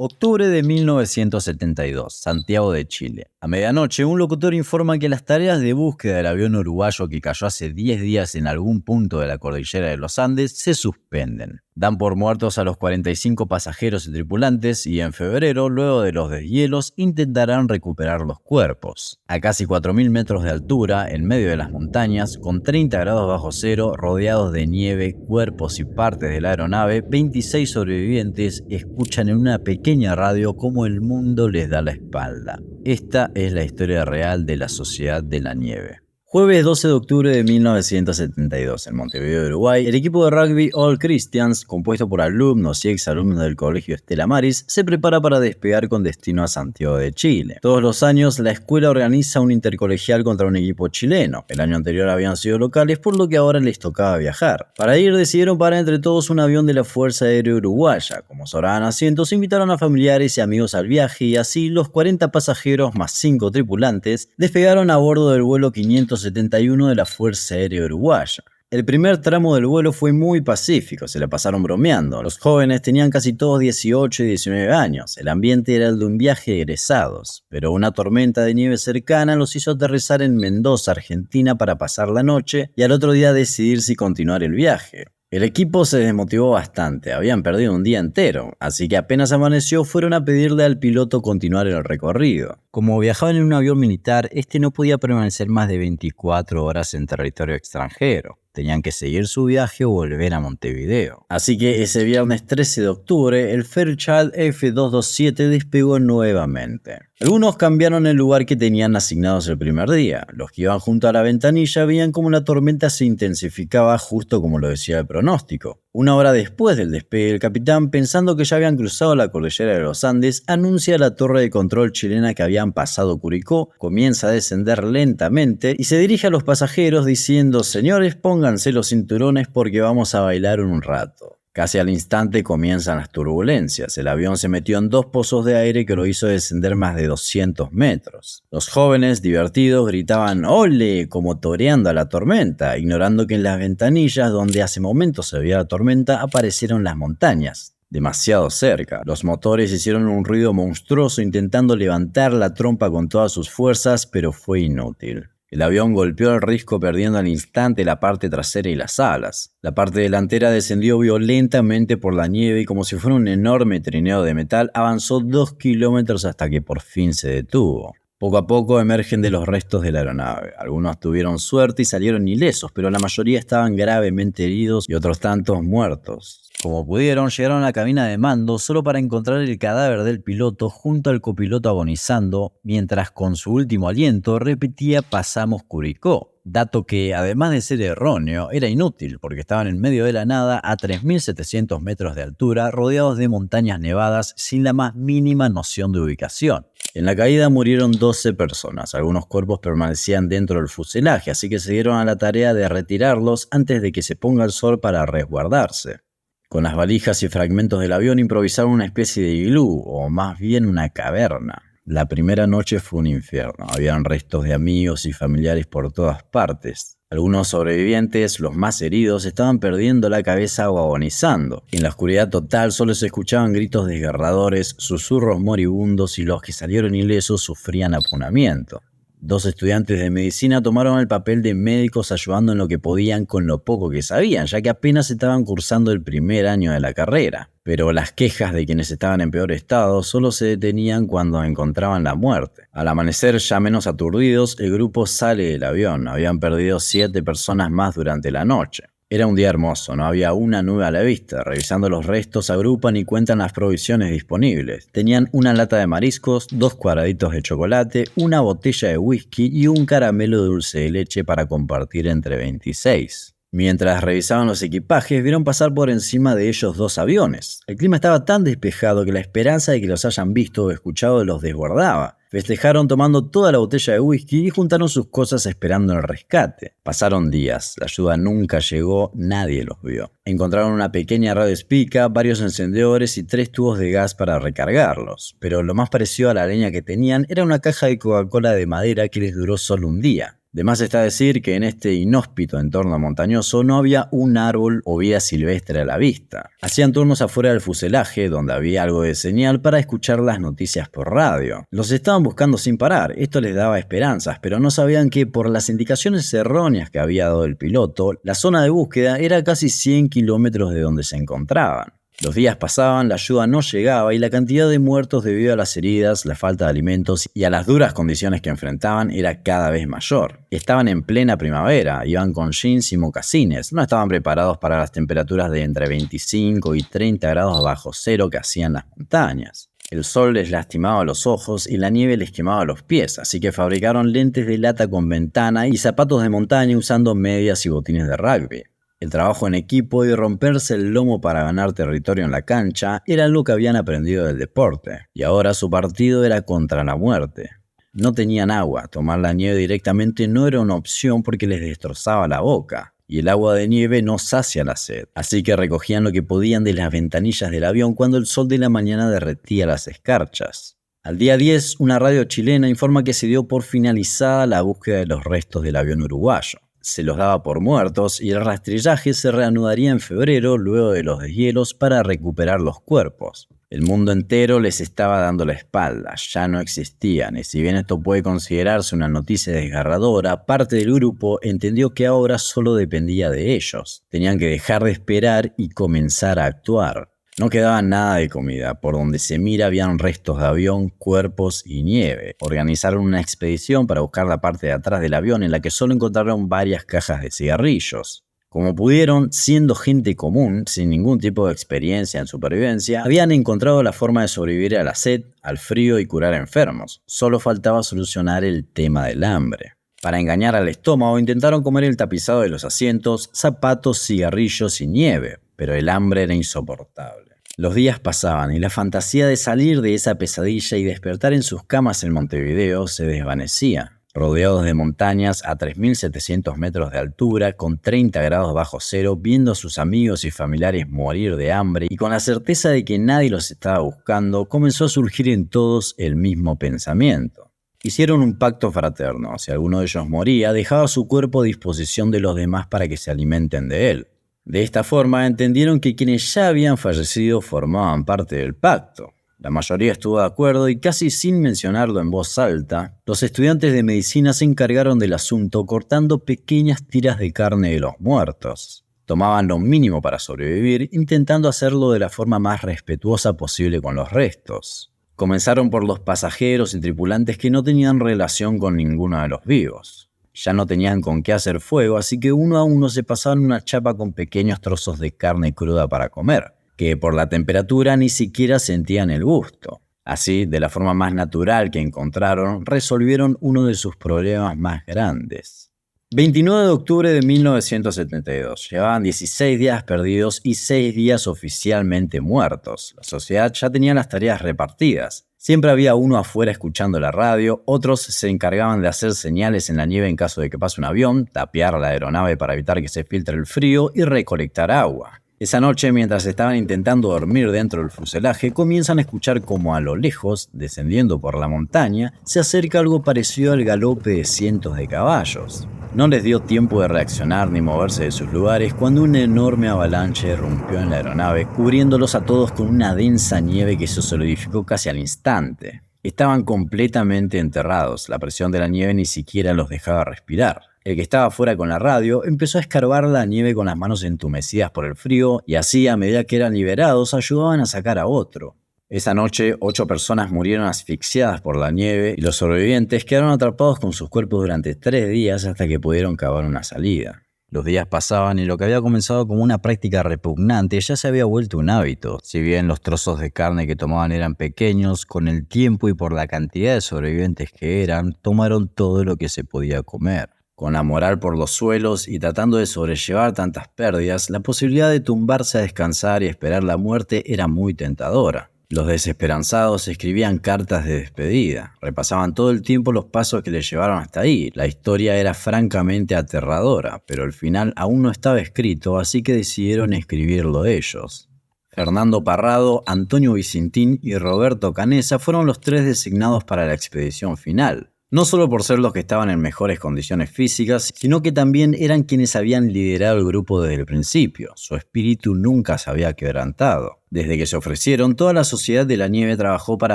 Octubre de 1972, Santiago de Chile. A medianoche, un locutor informa que las tareas de búsqueda del avión uruguayo que cayó hace 10 días en algún punto de la cordillera de los Andes se suspenden. Dan por muertos a los 45 pasajeros y tripulantes y en febrero, luego de los deshielos, intentarán recuperar los cuerpos. A casi 4.000 metros de altura, en medio de las montañas, con 30 grados bajo cero, rodeados de nieve, cuerpos y partes de la aeronave, 26 sobrevivientes escuchan en una pequeña radio cómo el mundo les da la espalda. Esta es la historia real de la Sociedad de la Nieve. Jueves 12 de octubre de 1972, en Montevideo, Uruguay, el equipo de rugby All Christians, compuesto por alumnos y exalumnos del colegio Estela Maris, se prepara para despegar con destino a Santiago de Chile. Todos los años, la escuela organiza un intercolegial contra un equipo chileno. El año anterior habían sido locales, por lo que ahora les tocaba viajar. Para ir, decidieron parar entre todos un avión de la Fuerza Aérea Uruguaya. Como sobraban asientos, invitaron a familiares y amigos al viaje y así los 40 pasajeros más 5 tripulantes despegaron a bordo del vuelo 571 de la Fuerza Aérea Uruguaya. El primer tramo del vuelo fue muy pacífico, se la pasaron bromeando. Los jóvenes tenían casi todos 18 y 19 años. El ambiente era el de un viaje de egresados, pero una tormenta de nieve cercana los hizo aterrizar en Mendoza, Argentina, para pasar la noche y al otro día decidir si continuar el viaje. El equipo se desmotivó bastante, habían perdido un día entero, así que apenas amaneció fueron a pedirle al piloto continuar el recorrido. Como viajaban en un avión militar, este no podía permanecer más de 24 horas en territorio extranjero. Tenían que seguir su viaje o volver a Montevideo. Así que ese viernes 13 de octubre, el Fairchild F227 despegó nuevamente. Algunos cambiaron el lugar que tenían asignados el primer día. Los que iban junto a la ventanilla veían cómo la tormenta se intensificaba justo como lo decía el pronóstico. Una hora después del despegue, el capitán, pensando que ya habían cruzado la cordillera de los Andes, anuncia a la torre de control chilena que habían pasado Curicó, comienza a descender lentamente y se dirige a los pasajeros diciendo: «Señores, pónganse los cinturones porque vamos a bailar un rato». Casi al instante comienzan las turbulencias. El avión se metió en 2 pozos de aire que lo hizo descender más de 200 metros. Los jóvenes, divertidos, gritaban ¡ole!, como toreando a la tormenta, ignorando que en las ventanillas donde hace momentos se veía la tormenta aparecieron las montañas. Demasiado cerca. Los motores hicieron un ruido monstruoso intentando levantar la trompa con todas sus fuerzas, pero fue inútil. El avión golpeó el risco perdiendo al instante la parte trasera y las alas. La parte delantera descendió violentamente por la nieve y como si fuera un enorme trineo de metal avanzó 2 kilómetros hasta que por fin se detuvo. Poco a poco emergen de los restos de la aeronave. Algunos tuvieron suerte y salieron ilesos, pero la mayoría estaban gravemente heridos y otros tantos muertos. Como pudieron, llegaron a la cabina de mando solo para encontrar el cadáver del piloto junto al copiloto agonizando, mientras con su último aliento repetía «pasamos Curicó». Dato que, además de ser erróneo, era inútil porque estaban en medio de la nada a 3.700 metros de altura, rodeados de montañas nevadas sin la más mínima noción de ubicación. En la caída murieron 12 personas, algunos cuerpos permanecían dentro del fuselaje, así que se dieron a la tarea de retirarlos antes de que se ponga el sol para resguardarse. Con las valijas y fragmentos del avión improvisaron una especie de iglú, o más bien una caverna. La primera noche fue un infierno, habían restos de amigos y familiares por todas partes. Algunos sobrevivientes, los más heridos, estaban perdiendo la cabeza o agonizando. En la oscuridad total solo se escuchaban gritos desgarradores, susurros moribundos y los que salieron ilesos sufrían apunamiento. 2 estudiantes de medicina tomaron el papel de médicos ayudando en lo que podían con lo poco que sabían, ya que apenas estaban cursando el primer año de la carrera. Pero las quejas de quienes estaban en peor estado solo se detenían cuando encontraban la muerte. Al amanecer, ya menos aturdidos, el grupo sale del avión. Habían perdido 7 personas más durante la noche. Era un día hermoso, no había una nube a la vista. Revisando los restos, agrupan y cuentan las provisiones disponibles. Tenían una lata de mariscos, 2 cuadraditos de chocolate, una botella de whisky y un caramelo de dulce de leche para compartir entre 26. Mientras revisaban los equipajes, vieron pasar por encima de ellos 2 aviones. El clima estaba tan despejado que la esperanza de que los hayan visto o escuchado los desbordaba. Festejaron tomando toda la botella de whisky y juntaron sus cosas esperando el rescate. Pasaron días, la ayuda nunca llegó, nadie los vio. Encontraron una pequeña radio espica, varios encendedores y 3 tubos de gas para recargarlos. Pero lo más parecido a la leña que tenían era una caja de Coca-Cola de madera que les duró solo un día. De más está decir que en este inhóspito entorno montañoso no había un árbol o vida silvestre a la vista. Hacían turnos afuera del fuselaje, donde había algo de señal para escuchar las noticias por radio. Los estaban buscando sin parar, esto les daba esperanzas, pero no sabían que por las indicaciones erróneas que había dado el piloto, la zona de búsqueda era casi 100 kilómetros de donde se encontraban. Los días pasaban, la ayuda no llegaba y la cantidad de muertos debido a las heridas, la falta de alimentos y a las duras condiciones que enfrentaban era cada vez mayor. Estaban en plena primavera, iban con jeans y mocasines, no estaban preparados para las temperaturas de entre 25 y 30 grados bajo cero que hacían las montañas. El sol les lastimaba los ojos y la nieve les quemaba los pies, así que fabricaron lentes de lata con ventana y zapatos de montaña usando medias y botines de rugby. El trabajo en equipo y romperse el lomo para ganar territorio en la cancha era lo que habían aprendido del deporte, y ahora su partido era contra la muerte. No tenían agua, tomar la nieve directamente no era una opción porque les destrozaba la boca, y el agua de nieve no sacia la sed, así que recogían lo que podían de las ventanillas del avión cuando el sol de la mañana derretía las escarchas. Al día 10, una radio chilena informa que se dio por finalizada la búsqueda de los restos del avión uruguayo. Se los daba por muertos y el rastrillaje se reanudaría en febrero luego de los deshielos para recuperar los cuerpos. El mundo entero les estaba dando la espalda, ya no existían, y si bien esto puede considerarse una noticia desgarradora, parte del grupo entendió que ahora solo dependía de ellos. Tenían que dejar de esperar y comenzar a actuar. No quedaba nada de comida, por donde se mira habían restos de avión, cuerpos y nieve. Organizaron una expedición para buscar la parte de atrás del avión en la que solo encontraron varias cajas de cigarrillos. Como pudieron, siendo gente común, sin ningún tipo de experiencia en supervivencia, habían encontrado la forma de sobrevivir a la sed, al frío y curar enfermos. Solo faltaba solucionar el tema del hambre. Para engañar al estómago intentaron comer el tapizado de los asientos, zapatos, cigarrillos y nieve, pero el hambre era insoportable. Los días pasaban y la fantasía de salir de esa pesadilla y despertar en sus camas en Montevideo se desvanecía. Rodeados de montañas a 3.700 metros de altura, con 30 grados bajo cero, viendo a sus amigos y familiares morir de hambre y con la certeza de que nadie los estaba buscando, comenzó a surgir en todos el mismo pensamiento. Hicieron un pacto fraterno. Si alguno de ellos moría, dejaba su cuerpo a disposición de los demás para que se alimenten de él. De esta forma, entendieron que quienes ya habían fallecido formaban parte del pacto. La mayoría estuvo de acuerdo y casi sin mencionarlo en voz alta, los estudiantes de medicina se encargaron del asunto cortando pequeñas tiras de carne de los muertos. Tomaban lo mínimo para sobrevivir, intentando hacerlo de la forma más respetuosa posible con los restos. Comenzaron por los pasajeros y tripulantes que no tenían relación con ninguno de los vivos. Ya no tenían con qué hacer fuego, así que uno a uno se pasaban una chapa con pequeños trozos de carne cruda para comer, que por la temperatura ni siquiera sentían el gusto. Así, de la forma más natural que encontraron, resolvieron uno de sus problemas más grandes. 29 de octubre de 1972. Llevaban 16 días perdidos y 6 días oficialmente muertos. La sociedad ya tenía las tareas repartidas. Siempre había uno afuera escuchando la radio, otros se encargaban de hacer señales en la nieve en caso de que pase un avión, tapiar la aeronave para evitar que se filtre el frío y recolectar agua. Esa noche, mientras estaban intentando dormir dentro del fuselaje, comienzan a escuchar como a lo lejos, descendiendo por la montaña, se acerca algo parecido al galope de cientos de caballos. No les dio tiempo de reaccionar ni moverse de sus lugares cuando una enorme avalancha irrumpió en la aeronave, cubriéndolos a todos con una densa nieve que se solidificó casi al instante. Estaban completamente enterrados, la presión de la nieve ni siquiera los dejaba respirar. El que estaba fuera con la radio empezó a escarbar la nieve con las manos entumecidas por el frío y así, a medida que eran liberados, ayudaban a sacar a otro. Esa noche, 8 personas murieron asfixiadas por la nieve y los sobrevivientes quedaron atrapados con sus cuerpos durante 3 días hasta que pudieron cavar una salida. Los días pasaban y lo que había comenzado como una práctica repugnante ya se había vuelto un hábito. Si bien los trozos de carne que tomaban eran pequeños, con el tiempo y por la cantidad de sobrevivientes que eran, tomaron todo lo que se podía comer. Con la moral por los suelos y tratando de sobrellevar tantas pérdidas, la posibilidad de tumbarse a descansar y esperar la muerte era muy tentadora. Los desesperanzados escribían cartas de despedida, repasaban todo el tiempo los pasos que les llevaron hasta ahí. La historia era francamente aterradora, pero el final aún no estaba escrito, así que decidieron escribirlo ellos. Fernando Parrado, Antonio Vicentín y Roberto Canessa fueron los 3 designados para la expedición final. No solo por ser los que estaban en mejores condiciones físicas, sino que también eran quienes habían liderado el grupo desde el principio. Su espíritu nunca se había quebrantado. Desde que se ofrecieron, toda la Sociedad de la Nieve trabajó para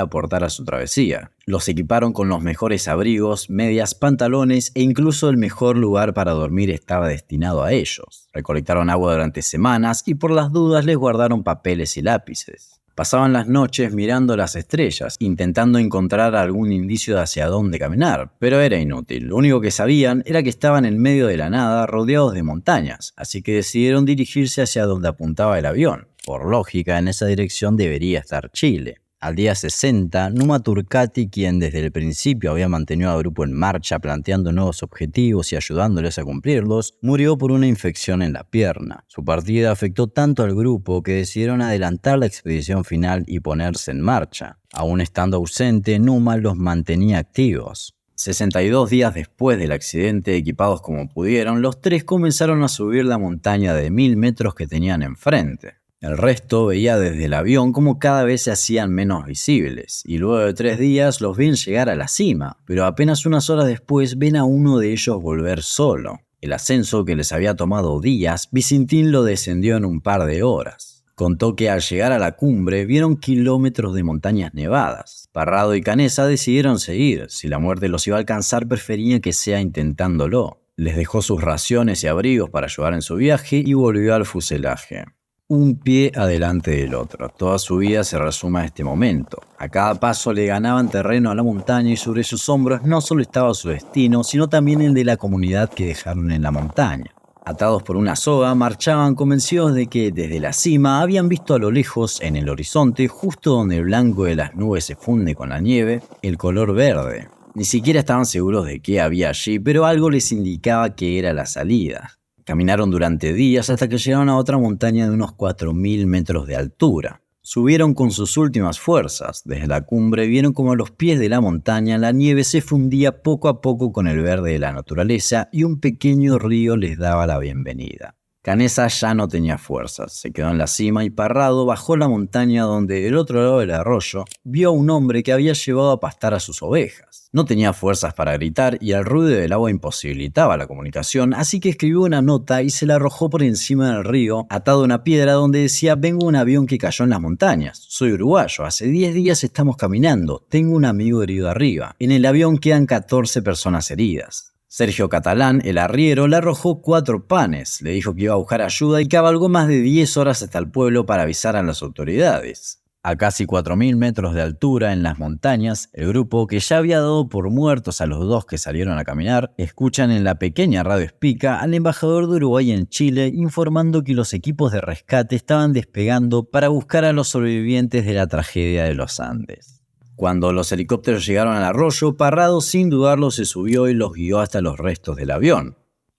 aportar a su travesía. Los equiparon con los mejores abrigos, medias, pantalones e incluso el mejor lugar para dormir estaba destinado a ellos. Recolectaron agua durante semanas y por las dudas les guardaron papeles y lápices. Pasaban las noches mirando las estrellas, intentando encontrar algún indicio de hacia dónde caminar, pero era inútil. Lo único que sabían era que estaban en medio de la nada, rodeados de montañas, así que decidieron dirigirse hacia donde apuntaba el avión. Por lógica, en esa dirección debería estar Chile. Al día 60, Numa Turcati, quien desde el principio había mantenido al grupo en marcha planteando nuevos objetivos y ayudándoles a cumplirlos, murió por una infección en la pierna. Su partida afectó tanto al grupo que decidieron adelantar la expedición final y ponerse en marcha. Aún estando ausente, Numa los mantenía activos. 62 días después del accidente, equipados como pudieron, los tres comenzaron a subir la montaña de 1000 metros que tenían enfrente. El resto veía desde el avión cómo cada vez se hacían menos visibles, y luego de 3 días los ven llegar a la cima, pero apenas unas horas después ven a uno de ellos volver solo. El ascenso que les había tomado días, Vicentín lo descendió en un par de horas. Contó que al llegar a la cumbre vieron kilómetros de montañas nevadas. Parrado y Canessa decidieron seguir. Si la muerte los iba a alcanzar, preferían que sea intentándolo. Les dejó sus raciones y abrigos para ayudar en su viaje y volvió al fuselaje. Un pie adelante del otro. Toda su vida se resume a este momento. A cada paso le ganaban terreno a la montaña y sobre sus hombros no solo estaba su destino, sino también el de la comunidad que dejaron en la montaña. Atados por una soga, marchaban convencidos de que desde la cima habían visto a lo lejos, en el horizonte, justo donde el blanco de las nubes se funde con la nieve, el color verde. Ni siquiera estaban seguros de qué había allí, pero algo les indicaba que era la salida. Caminaron durante días hasta que llegaron a otra montaña de unos 4000 metros de altura. Subieron con sus últimas fuerzas. Desde la cumbre vieron como a los pies de la montaña la nieve se fundía poco a poco con el verde de la naturaleza y un pequeño río les daba la bienvenida. Canessa ya no tenía fuerzas, se quedó en la cima y Parrado bajó la montaña donde del otro lado del arroyo vio a un hombre que había llevado a pastar a sus ovejas. No tenía fuerzas para gritar y el ruido del agua imposibilitaba la comunicación, así que escribió una nota y se la arrojó por encima del río, atado a una piedra donde decía: vengo un avión que cayó en las montañas, soy uruguayo, hace 10 días estamos caminando, tengo un amigo herido arriba, en el avión quedan 14 personas heridas. Sergio Catalán, el arriero, le arrojó 4 panes, le dijo que iba a buscar ayuda y cabalgó más de 10 horas hasta el pueblo para avisar a las autoridades. A casi 4000 metros de altura en las montañas, el grupo, que ya había dado por muertos a los 2 que salieron a caminar, escuchan en la pequeña radio espica al embajador de Uruguay en Chile informando que los equipos de rescate estaban despegando para buscar a los sobrevivientes de la tragedia de los Andes. Cuando los helicópteros llegaron al arroyo, Parrado sin dudarlo se subió y los guió hasta los restos del avión.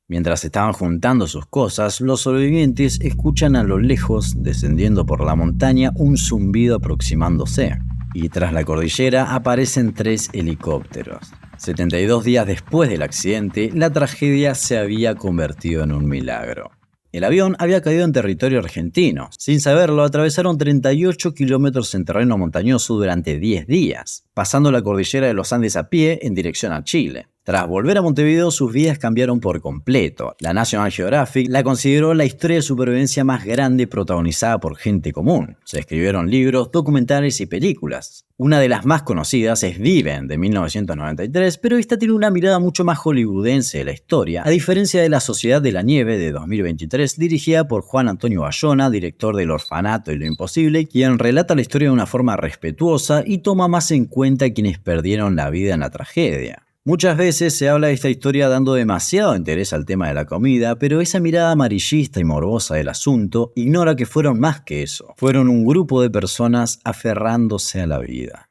Mientras estaban juntando sus cosas, los sobrevivientes escuchan a lo lejos, descendiendo por la montaña, un zumbido aproximándose. Y tras la cordillera aparecen 3 helicópteros. 72 días después del accidente, la tragedia se había convertido en un milagro. El avión había caído en territorio argentino. Sin saberlo, atravesaron 38 kilómetros en terreno montañoso durante 10 días, pasando la cordillera de los Andes a pie en dirección a Chile. Tras volver a Montevideo, sus vidas cambiaron por completo. La National Geographic la consideró la historia de supervivencia más grande protagonizada por gente común. Se escribieron libros, documentales y películas. Una de las más conocidas es Viven, de 1993, pero esta tiene una mirada mucho más hollywoodense de la historia, a diferencia de La Sociedad de la Nieve, de 2023, dirigida por Juan Antonio Bayona, director del Orfanato y lo Imposible, quien relata la historia de una forma respetuosa y toma más en cuenta a quienes perdieron la vida en la tragedia. Muchas veces se habla de esta historia dando demasiado interés al tema de la comida, pero esa mirada amarillista y morbosa del asunto ignora que fueron más que eso. Fueron un grupo de personas aferrándose a la vida.